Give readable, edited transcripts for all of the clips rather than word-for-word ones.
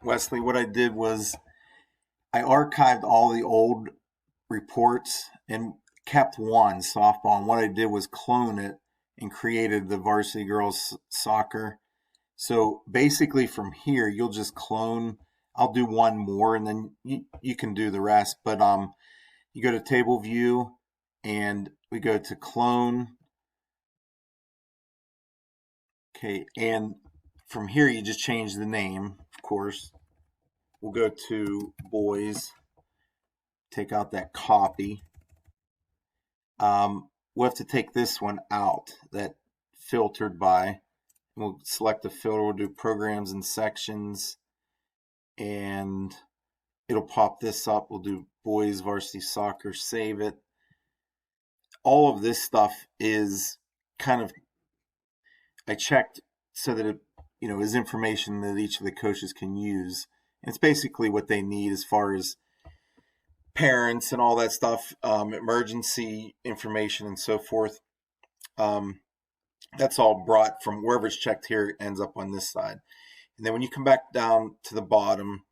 Wesley, what I did was I archived all the old reports and kept one softball. And what I did was clone it and created the varsity girls soccer. So basically from here, you'll just clone. I'll do one more and then you can do the rest. But you go to table view and we go to clone. Okay, and from here you just change the name, of course. We'll go to boys, take out that copy. We'll have to take this one out, that filtered by. We'll select the filter, we'll do programs and sections, and it'll pop this up. We'll do boys varsity soccer, save it. All of this stuff is kind of, I checked so that it, is information that each of the coaches can use. And it's basically what they need as far as parents and all that stuff, emergency information and so forth. That's all brought from wherever it's checked here, it ends up on this side. And then when you come back down to the bottom,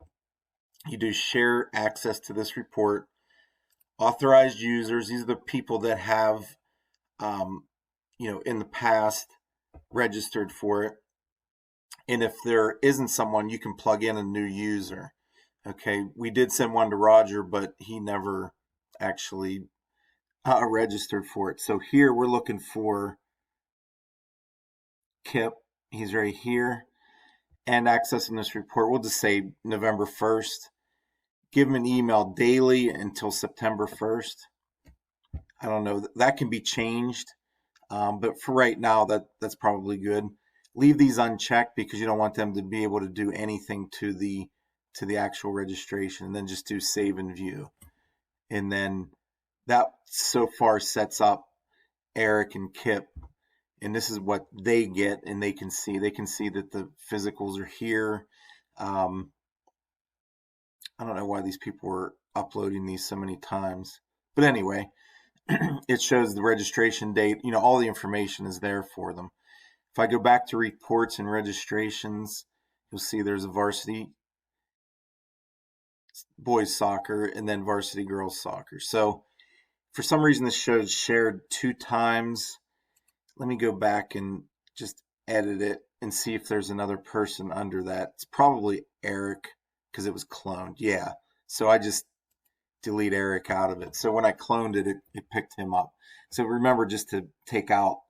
you do share access to this report. Authorized users, these are the people that have, in the past registered for it. And if there isn't someone, you can plug in a new user. Okay, we did send one to Roger, but he never actually registered for it. So here we're looking for Kip. He's right here. And accessing this report, we'll just say November 1st. Give him an email daily until September 1st. I don't know. That can be changed. But for right now, that's probably good. Leave these unchecked because you don't want them to be able to do anything to the actual registration, and then just do save and view. And then that so far sets up Eric and Kip, and this is what they get, and they can see that the physicals are here. I don't know why these people were uploading these so many times, but anyway, it shows the registration date. All the information is there for them. If I go back to reports and registrations, you'll see there's a varsity boys soccer and then varsity girls soccer. So for some reason this shows shared 2 times. Let me go back and just edit it and see if there's another person under that. It's probably Eric because it was cloned. Yeah. So I just delete Eric out of it. So when I cloned it, it picked him up. So remember just to take out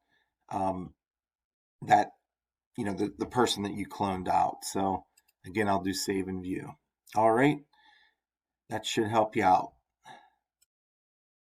that, the person that you cloned out. So again, I'll do save and view. All right. That should help you out.